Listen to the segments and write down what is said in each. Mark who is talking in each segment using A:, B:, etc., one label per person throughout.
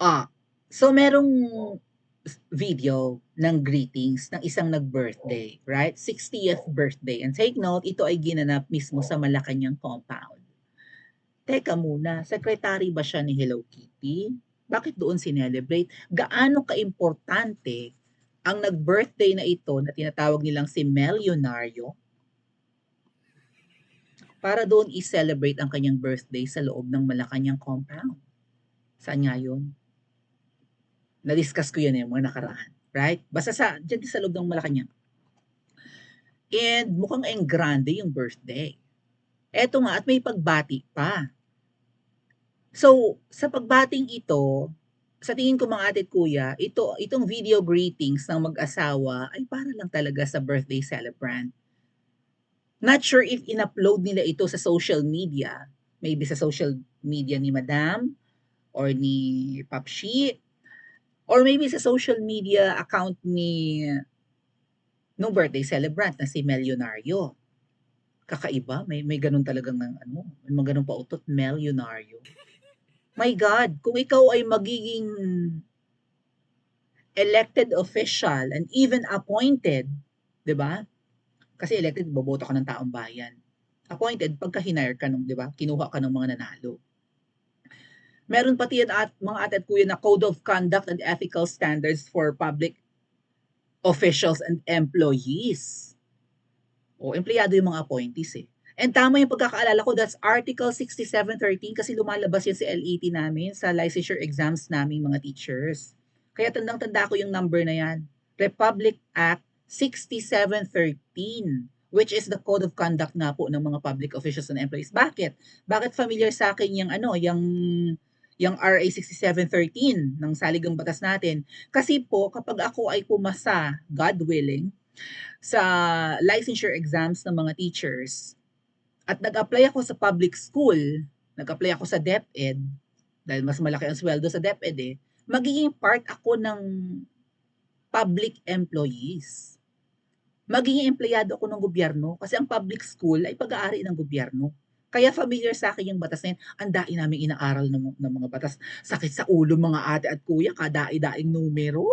A: Ah, so merong video ng greetings ng isang nag-birthday, right? 60th birthday. And take note, ito ay ginanap mismo sa Malacanang compound. Teka muna, secretary ba siya ni Hello Kitty? Bakit doon sinelebrate? Gaano kaimportante ang nag-birthday na ito na tinatawag nilang si Melionario para doon i-celebrate ang kanyang birthday sa loob ng Malacanang compound? Saan nga yun? Na-discuss ko yun mga nakaraan. Right? Basta dyan sa loob ng Malacanang. And mukhang grande yung birthday. Eto nga, at may pagbati pa. So, sa pagbating ito, sa tingin ko mga ate at kuya, itong video greetings ng mag-asawa ay para lang talaga sa birthday celebrant. Not sure if in-upload nila ito sa social media, maybe sa social media ni Madam or ni Papshi, or maybe sa social media account ni nung birthday celebrant na si Melionario. Kakaiba, may ganun talagang ano, may mga ganun pautot, Melionario. My God, kung ikaw ay magiging elected official and even appointed, 'di ba? Kasi elected, boboto ka ng taong bayan. Appointed, pagka hinire ka nung, 'di ba? Kinuha ka ng mga nanalo. Meron pati yan at mga ate at kuya na Code of Conduct and Ethical Standards for Public Officials and Employees. O, empleyado yung mga appointees eh. And tama yung pagkakaalala ko, that's Article 6713 kasi lumalabas yan sa LET namin, sa licensure exams namin mga teachers. Kaya tandang-tanda ko yung number na yan. Republic Act 6713, which is the Code of Conduct nga po ng mga public officials and employees. Bakit? Bakit familiar sa akin yung yung RA 6713 ng saligang batas natin? Kasi po, kapag ako ay pumasa, God willing, sa licensure exams ng mga teachers at nag-apply ako sa public school, nag-apply ako sa DepEd, dahil mas malaki ang sweldo sa DepEd magiging part ako ng public employees. Magiging empleyado ako ng gobyerno kasi ang public school ay pag-aari ng gobyerno. Kaya familiar sa akin yung batas na yan. Ang dai namin inaaral ng mga batas. Sakit sa ulo mga ate at kuya, kadai-daing numero.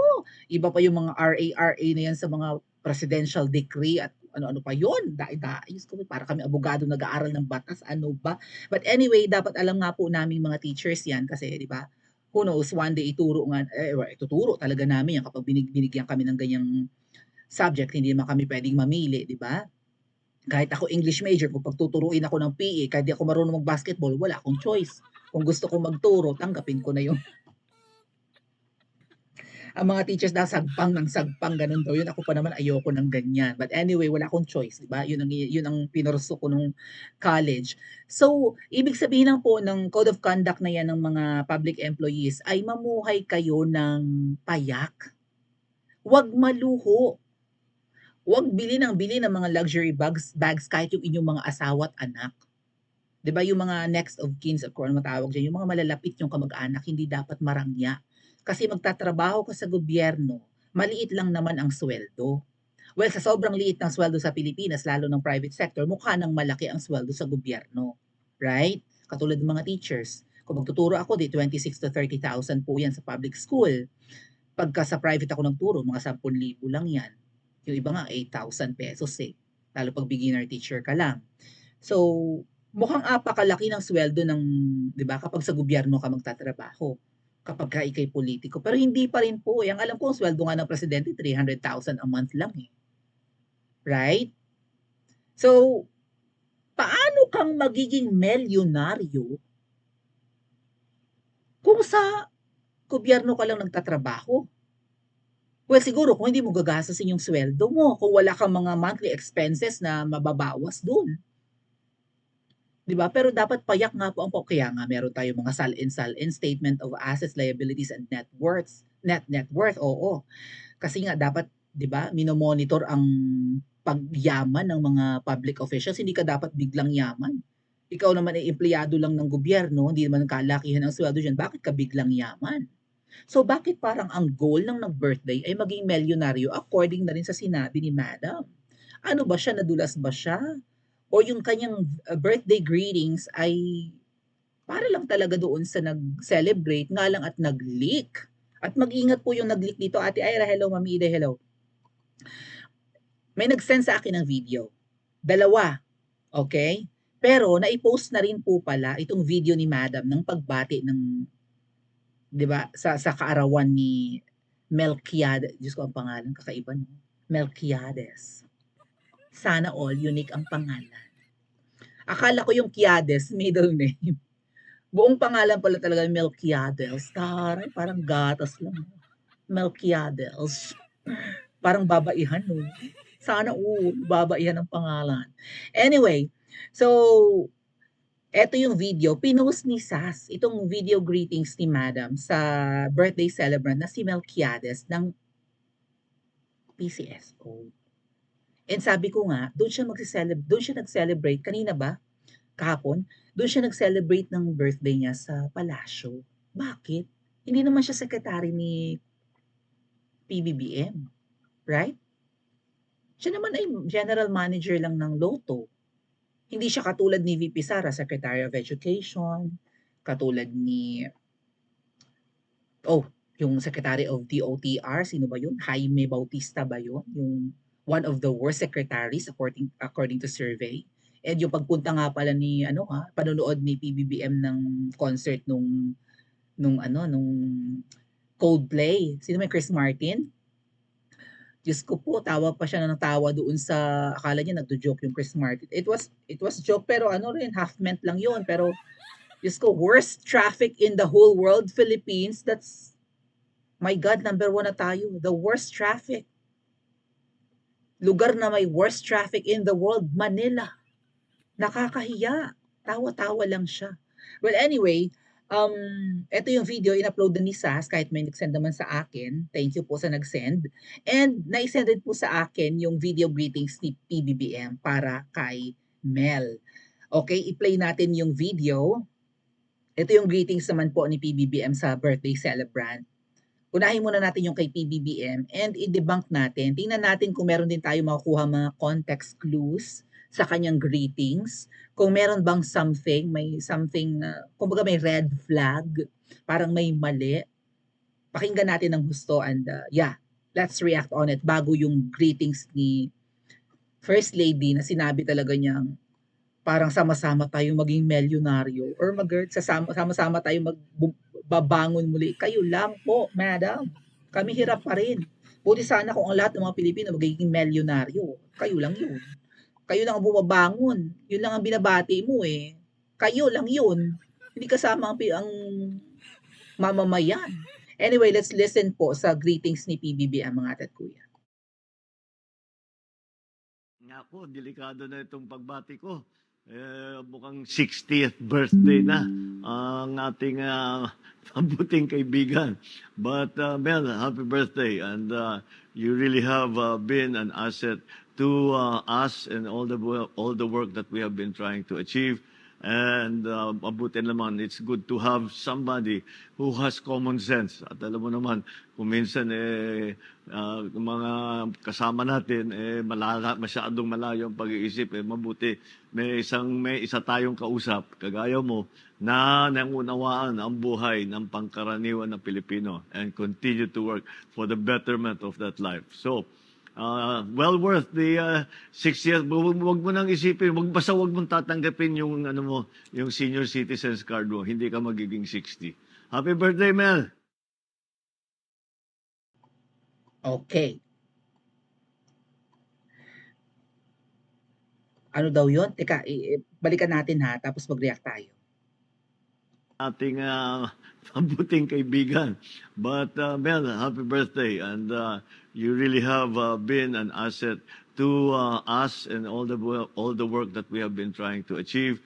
A: Iba pa yung mga RA na yan sa mga presidential decree at ano-ano pa yon, dai-dai. Para kami abogado nag-aaral ng batas, ano ba? But anyway, dapat alam nga po namin mga teachers yan kasi, di ba, who knows, one day ituturo talaga namin yan kapag binigyan kami ng ganyang subject, hindi naman kami pwedeng mamili, di ba? Kahit ako English major, kung pagtuturuin ako ng PE, kahit di ako marunong mag-basketball, wala akong choice. Kung gusto kong magturo, tanggapin ko na yung ang mga teachers daw sagpang ng sagpang, ganun daw yun. Ako pa naman ayoko ng ganyan. But anyway, wala akong choice, di ba? Yun ang pinurso ko nung college. So, ibig sabihin lang po ng code of conduct na yan ng mga public employees ay mamuhay kayo ng payak. Huwag maluho. Huwag bili ng mga luxury bags kahit yung inyong mga asawa at anak. 'Di ba yung mga next of kins, of course, matawag dyan, yung mga malalapit yung kamag-anak, hindi dapat marangya. Kasi magtatrabaho ka sa gobyerno, maliit lang naman ang sweldo. Well, sa sobrang liit ng sweldo sa Pilipinas, lalo ng private sector, mukha nang malaki ang sweldo sa gobyerno. Right? Katulad ng mga teachers. Kung magtuturo ako, 26 to 30,000 po yan sa public school. Pagka sa private ako nagturo, mga 10,000 lang yan. Yung iba nga, 8,000 pesos eh. Lalo pag beginner teacher ka lang. So, mukhang apakalaki ng sweldo ng, 'di ba, kapag sa gobyerno ka magtatrabaho, kapag ka ikay politiko. Pero hindi pa rin po, ang alam ko ang sweldo nga ng presidente 300,000 a month lang eh. Right? So, paano kang magiging milyonaryo kung sa gobyerno ka lang nagtatrabaho? Well, siguro kung hindi mo gagastusin yung sweldo mo, kung wala kang mga monthly expenses na mababawas dun. 'Di ba? Pero dapat payak nga po ang kaya nga meron tayong mga SALIN Statement of Assets, Liabilities, and Net worth, oo. Kasi nga dapat, 'di ba, mino-monitor ang pagyaman ng mga public officials, hindi ka dapat biglang yaman. Ikaw naman ay empleyado lang ng gobyerno, hindi naman kalakihan ang sweldo diyan, bakit ka biglang yaman? So bakit parang ang goal ng nag-birthday ay maging milyonaryo according na rin sa sinabi ni Madam? Ano ba siya, nadulas ba siya? O yung kanyang birthday greetings ay para lang talaga doon sa nag-celebrate, nga lang at nag-leak. At mag-ingat po yung nag-leak dito, Ate Ira, hello, Mami Ida, hello. May nag-send sa akin ng video. Dalawa, okay? Pero nai-post na rin po pala itong video ni Madam ng pagbati ng, 'di ba, sa kaarawan ni Melquiades. Diyos ko, ang pangalan kakaiba, no? Melquiades. Sana all unique ang pangalan. Akala ko yung Quiades middle name. Buong pangalan pala talaga Melquiades. Taray, parang gatas lang. Melquiades. Parang babaihan, no? Sana all babaihan ang pangalan. Anyway, so eto yung video, pinost ni Sas, itong video greetings ni Madam sa birthday celebrant na si Melquiades ng PCSO. And sabi ko nga, doon siya nag-celebrate, kanina ba? Kahapon, doon siya nag-celebrate ng birthday niya sa palasyo. Bakit? Hindi naman siya secretary ni PBBM, right? Siya naman ay general manager lang ng Lotto. Hindi siya katulad ni VP Sara, Secretary of Education, katulad ni, yung Secretary of DOTR, sino ba yun? Jaime Bautista ba yun? Yung one of the worst secretaries according to survey. And yung pagpunta nga pala ni panonood ni PBBM ng concert nung Coldplay. Sino may Chris Martin? Diyos ko po, tawa pa siya ng tawa doon sa, akala niya nagdo-joke yung Chris Martin. It was joke, pero half meant lang yun. Pero Diyos ko, worst traffic in the whole world, Philippines. That's, my God, number 1 na tayo. The worst traffic. Lugar na may worst traffic in the world, Manila. Nakakahiya. Tawa-tawa lang siya. Well, anyway, ito yung video, in-upload na ni Sas, kahit may nag-send naman sa akin. Thank you po sa nag-send. And na-send din po sa akin yung video greetings ni PBBM para kay Mel. Okay, i-play natin yung video. Ito yung greetings naman po ni PBBM sa birthday celebrant. Unahin muna natin yung kay PBBM and i-debunk natin. Tingnan natin kung meron din tayo makukuha mga context clues sa kanyang greetings. Kung meron bang may something na, kumbaga may red flag, parang may mali. Pakinggan natin ng gusto and let's react on it bago yung greetings ni First Lady na sinabi talaga niyang parang sama-sama tayong maging milyonaryo or sama-sama tayong babangon muli. Kayo lang po, madam. Kami hirap pa rin. Buti sana kung ang lahat ng mga Pilipino magiging milyonaryo. Kayo lang yun. Kayo lang ang bumabangon. Yun lang ang binabati mo eh. Kayo lang yun. Hindi kasama ang mamamayan. Anyway, let's listen po sa greetings ni PBB ang mga ate at kuya.
B: Nga po, delikado na itong pagbati ko. Mukhang 60th birthday na ang ating mabuting kaibigan. But Mel, happy birthday, and you really have been an asset to us and all the work that we have been trying to achieve. And mabuti naman, it's good to have somebody who has common sense. At alam mo naman, kung minsan mga kasama natin masyadong malayo ang pag-iisip, mabuti may isa tayong kausap kagaya mo na nangunawaan ang buhay ng pangkaraniwan ng Pilipino and continue to work for the betterment of that life. So well worth the 6 years. Wag mo nang isipin, wag mong tatanggapin yung yung senior citizens card mo. Hindi ka magiging 60. Happy birthday, Mel.
A: Okay. Ano daw yun? Teka, balikan natin ha, tapos mag-react tayo.
B: Ating mabuting kaibigan. But Mel, happy birthday, and you really have been an asset to us and all the work that we have been trying to achieve.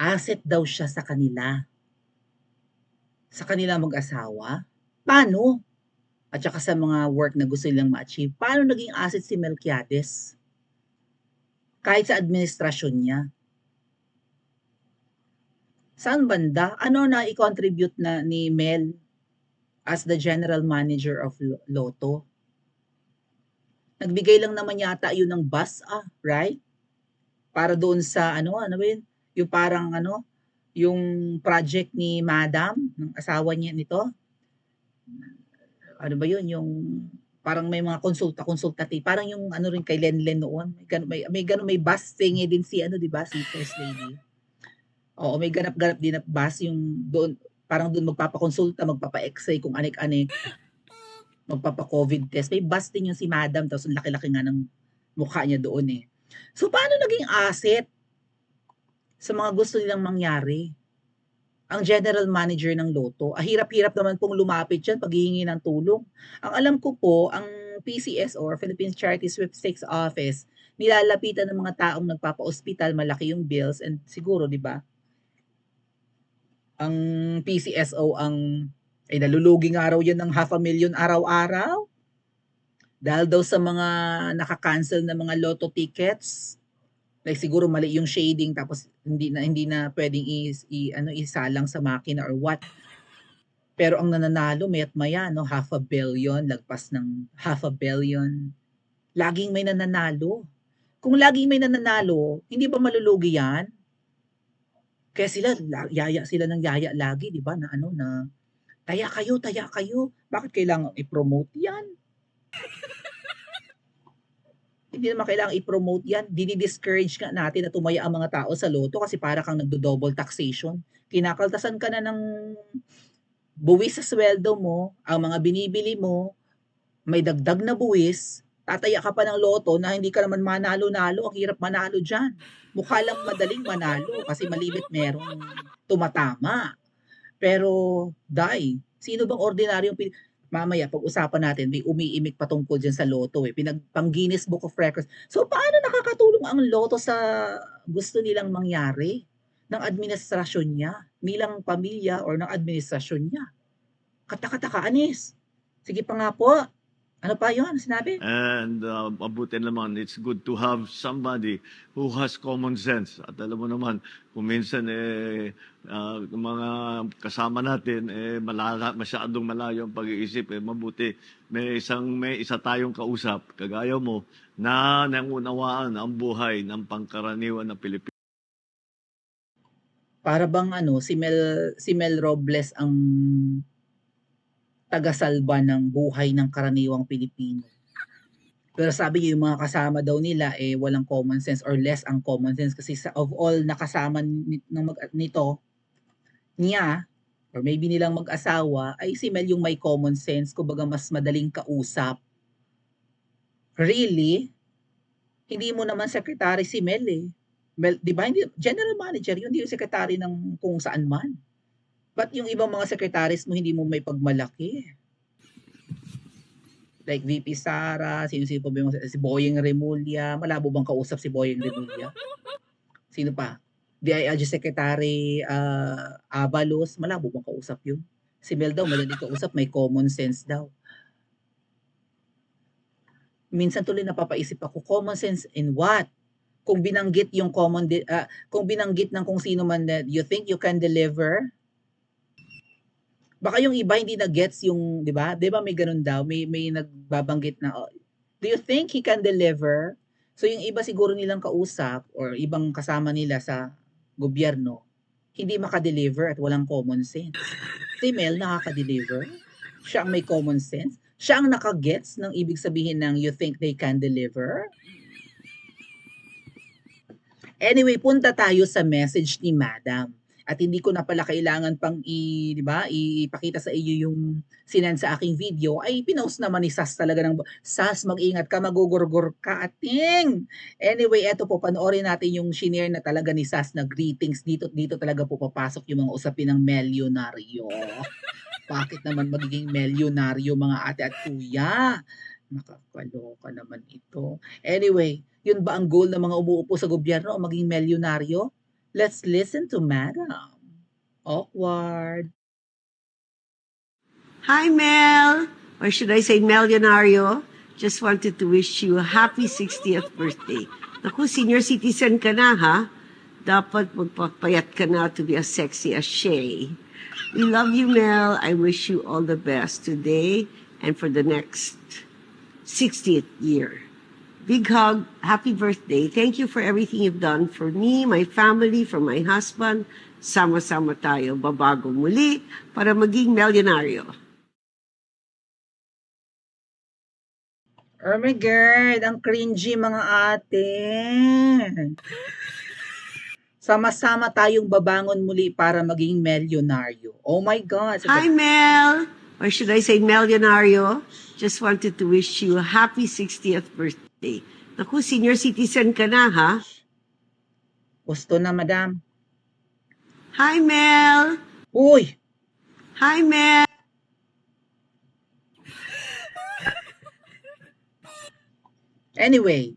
A: Asset daw siya sa kanila. Sa kanila mag-asawa? Paano? At saka sa mga work na gusto nilang ma-achieve. Paano naging asset si Melquiades? Kahit sa administrasyon niya. Saan banda? Ano na i-contribute na ni Mel as the general manager of Lotto? Nagbigay lang naman yata yun ng bus, right? Para doon sa, ano ba yun? yung parang ano, yung project ni Madam, ng asawa niya nito, ano ba yun, yung parang may mga consultative, parang yung ano rin kay Lenlen noon, may gano'n, may bus thingy din si ano, 'di ba, si First Lady. Oo, may ganap-ganap din na bus yung doon, parang doon magpapakonsulta, magpapa-X-ray kung anik-anik, magpapa-COVID test. May bus din yung si Madam, tapos ang laki-laki nga ng mukha niya doon eh. So, paano naging asset sa mga gusto nilang mangyari ang general manager ng Lotto? Ah, hirap-hirap naman pong lumapit yan paghihingi ng tulong. Ang alam ko po, ang PCSO or Philippine Charity Sweepstakes Office, nilalapitan ng mga taong nagpapa-ospital, malaki yung bills, and siguro, di ba, ang PCSO ay nalulugi nga raw yan ng 500,000 araw-araw dahil daw sa mga naka-cancel na mga lotto tickets. Like siguro mali yung shading, tapos hindi na pwedeng isalang sa makina or what. Pero ang nananalo maya't maya, no, 500,000,000, lagpas ng 500,000,000. Laging may nananalo. Kung laging may nananalo, hindi ba malulugi yan? Kaya yaya sila ng yaya lagi, di ba, na ano, na taya kayo, taya kayo. Bakit kailangan i-promote yan? Hindi naman kailangang i-promote yan. Dini-discourage nga natin na tumaya ang mga tao sa loto kasi para kang nagdo-double taxation. Kinakaltasan ka na ng buwis sa sweldo mo, ang mga binibili mo, may dagdag na buwis, tataya ka pa ng loto na hindi ka naman manalo-nalo, ang hirap manalo dyan. Mukha lang madaling manalo kasi malimit merong tumatama. Pero, sino bang ordinaryong mamaya pag-usapan natin, may umiimik patungkol dyan sa loto eh, pang Guinness Book of Records. So, paano nakakatulong ang loto sa gusto nilang mangyari ng administrasyon niya, nilang pamilya or ng administrasyon niya? Katakataka, Anis. Sige pa nga po. Ano pa yun? Ano sinabi?
B: And mabuti naman, it's good to have somebody who has common sense. At alam mo naman, kung minsan mga kasama natin masyadong malayo ang pag-iisip, mabuti may isa tayong kausap kagaya mo na nangunawaan ang buhay ng pangkaraniwan na Pilipino.
A: Para bang ano, si Mel Robles ang tagasalba ng buhay ng karaniwang Pilipino. Pero sabi niyo yung mga kasama daw nila walang common sense or less ang common sense kasi of all na kasama nito niya or maybe nilang mag-asawa ay si Mel yung may common sense, kumbaga mas madaling kausap. Really? Hindi mo naman secretary si Mel eh. Mel, di ba? Hindi, general manager yun, hindi yung secretary ng kung saan man. But yung ibang mga secretaries mo, hindi mo may pagmalaki. Like VP Sara, sino pa ba yung, si Boyeng Remulla, malabo bang kausap si Boyeng Remulla? Sino pa? DILG Secretary Avalos, malabo bang kausap yun? Si Mel daw, madali kausap, may common sense daw. Minsan tuloy napapaisip ako, common sense in what? Kung binanggit yung kung binanggit ng kung sino man that you think you can deliver, baka yung iba hindi na-gets yung, di ba? Di ba may ganun daw, may nagbabanggit na, do you think he can deliver? So yung iba siguro nilang kausap or ibang kasama nila sa gobyerno, hindi makadeliver at walang common sense. Si Mel nakaka-deliver, siya ang may common sense, siya ang nakagets ng ibig sabihin ng you think they can deliver. Anyway, punta tayo sa message ni Madam. At hindi ko na pala kailangan pang di ba, ipakita sa iyo yung sinend sa aking video, ay pinost naman ni Sas talaga ng, Sas, mag-ingat ka, magugurgur ka, ating. Anyway, eto po, panoorin natin yung shinare na talaga ni Sas na greetings. Dito talaga po papasok yung mga usapin ng milyonaryo. Bakit naman magiging milyonaryo mga ate at kuya? Nakakaloka naman ito. Anyway, yun ba ang goal ng mga umuupo sa gobyerno o maging milyonaryo? Let's listen to Madam. Awkward.
C: Hi, Mel! Or should I say Melionario? Just wanted to wish you a happy 60th birthday. Naku, senior citizen ka na, ha? Dapat magpapayat ka na to be as sexy as Shay. We love you, Mel. I wish you all the best today and for the next 60th year. Big hug. Happy birthday. Thank you for everything you've done for me, my family, for my husband. Sama-sama tayo babago muli para maging milyonaryo.
A: Oh my God, ang cringy mga ate. Sama-sama tayong babangon muli para maging milyonaryo. Oh my God.
C: Hi, Mel! Or should I say milyonaryo? Just wanted to wish you a happy 60th birthday. Naku, senior citizen ka na, ha?
A: Gusto na, madam.
C: Hi, Mel!
A: Uy!
C: Hi, Mel!
A: Anyway,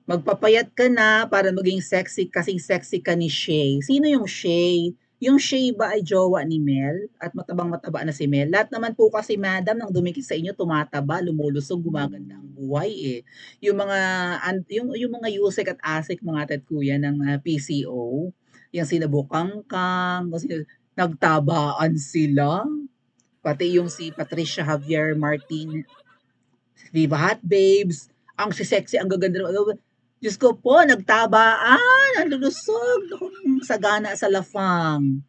A: magpapayat ka na para maging sexy, kasing sexy ka ni Shay. Sino yung Shay? Yung Shay ba ay jowa ni Mel? At matabang-mataba na si Mel? Lahat naman po kasi, madam, nang dumikit sa inyo, tumataba, lumulusog, gumaganda ang buhay eh. Yung mga, yung mga Yusek at Asik, mga tat kuya ng PCO, yung sila Bukangkang, nagtabaan sila. Pati yung si Patricia Javier Martin, Viva Hot Babes, ang si sexy, ang gaganda naman. Diyos ko po, nagtabaan, ang lulusog, sagana sa lafang.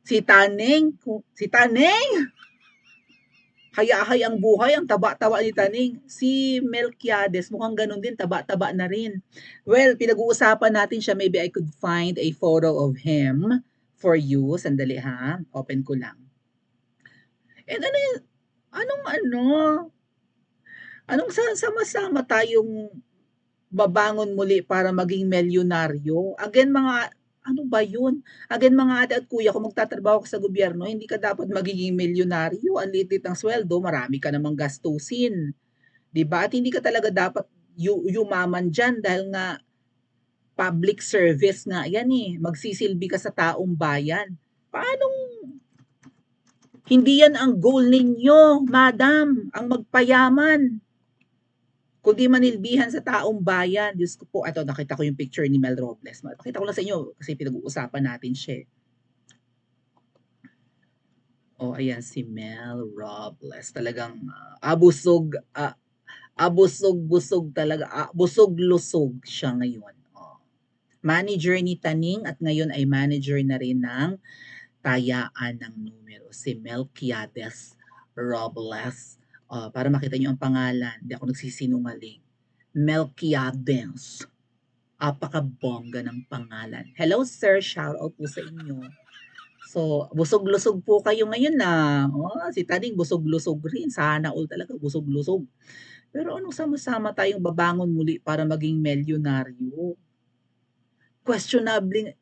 A: Si Taneng, hayahay ang buhay, ang taba-taba ni Taning. Si Melquiades, mukhang ganun din, taba-taba na rin. Well, pinag-uusapan natin siya, maybe I could find a photo of him for you. Sandali ha, open ko lang. And ano yun, anong sama-sama tayong babangon muli para maging milyonaryo. Again, ano ba yun? Again, mga ate at kuya, kung magtatrabaho ka sa gobyerno, hindi ka dapat magiging milyonaryo. Ang liit ng sweldo, marami ka namang gastusin. Diba? At hindi ka talaga dapat yumaman dyan dahil nga public service nga yan eh. Magsisilbi ka sa taong bayan. Paanong hindi yan ang goal ninyo, madam, ang magpayaman? Kundi manilbihan sa taong bayan. Diyos ko po, ito, nakita ko yung picture ni Mel Robles. Pakita ko lang sa inyo kasi pinag-uusapan natin siya. Oh, ayan si Mel Robles. Talagang busog talaga. Busog-lusog siya ngayon. Oh. Manager ni Taning at ngayon ay manager na rin ng tayaan ng numero. Si Melquiades Robles. Para makita niyo ang pangalan, hindi ako nagsisinungaling. Melquiades. Apakabongga ng pangalan. Hello sir, shout out po sa inyo. So, busog-lusog po kayo ngayon na. Si Taning busog-lusog rin. Sana all talaga busog-lusog. Pero anong sama-sama tayong babangon muli para maging milyonaryo? Questionable.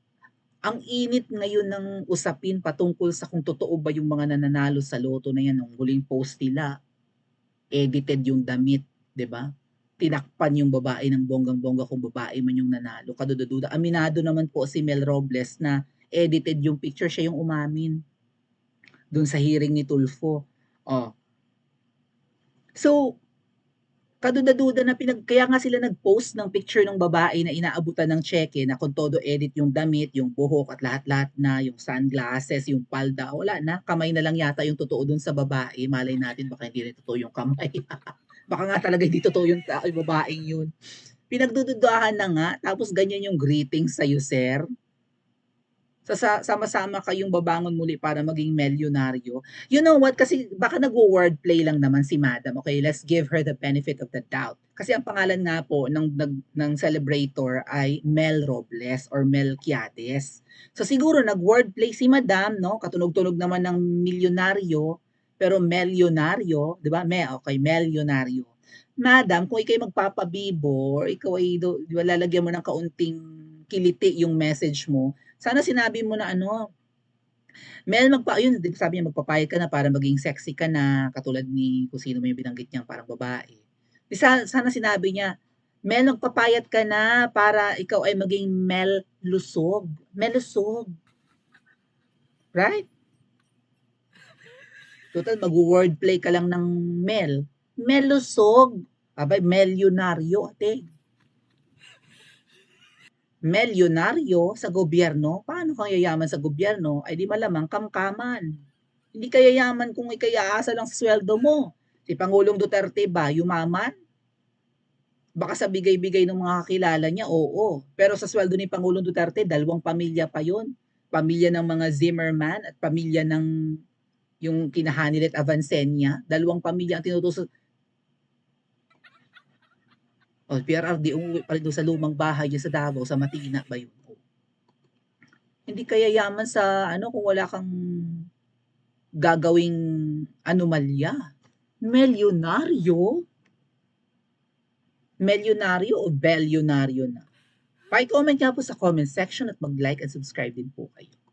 A: Ang init ngayon ng usapin patungkol sa kung totoo ba yung mga nananalo sa loto na yan. Ang huling post nila, edited yung damit, 'di ba? Tinakpan yung babae ng bonggang-bongga kung babae man yung nanalo. Kaduda-duda. Aminado naman po si Mel Robles na edited yung picture, siya yung umamin doon sa hearing ni Tulfo. So, kaduda-duda na kaya nga sila nag-post ng picture ng babae na inaabutan ng cheque na kung todo edit yung damit, yung buhok at lahat-lahat na, yung sunglasses, yung palda, wala na. Kamay na lang yata yung totoo dun sa babae. Malay natin baka hindi rin totoo yung kamay. Baka nga talaga hindi totoo yung babaeng yun. Pinagdududahan na nga, tapos ganyan yung greeting sa'yo, sir. Sama-sama kayong babangon muli para maging milyonaryo. You know what? Kasi baka nag-wordplay lang naman si Madam. Okay, let's give her the benefit of the doubt. Kasi ang pangalan nga po ng celebrator ay Mel Robles or Melquiades. So siguro nag-wordplay si Madam, no? Katunog-tunog naman ng milyonaryo, pero milyonaryo, di ba? Okay, milyonaryo. Madam, kung ikay magpapabibo, ikaw ay lalagyan mo ng kaunting kiliti yung message mo, sana sinabi mo na Mel, yun, sabi niya magpapayag ka na para maging sexy ka na, katulad ni kung sino mo yung binanggit niyang parang babae. Sana sinabi niya, Mel, magpapayat ka na para ikaw ay maging Mel Lusog. Mel Lusog. Right? Total, mag-wordplay ka lang ng Mel. Mel Lusog. Abay, milyonaryo, ate. Milyonaryo sa gobyerno, paano kang yayaman sa gobyerno? Ay di malamang kamkaman. Hindi ka yayaman kung ikay aasa lang sa sweldo mo. Si Pangulong Duterte ba, yumaman? Baka sa bigay-bigay ng mga kakilala niya, oo. Pero sa sweldo ni Pangulong Duterte, 2 pamilya pa yun. Pamilya ng mga Zimmerman at pamilya ng yung kina Hanilet Avancenia. 2 pamilya ang tinutusok. O, PRRD, umuwi pa rin doon sa lumang bahay niya sa Davao, sa Matina ba yun? O. Hindi kaya yaman sa ano kung wala kang gagawing anomalya. Milyonaryo? Milyonaryo o belyonaryo na? Pa-comment nga po sa comment section at mag-like and subscribe din po kayo.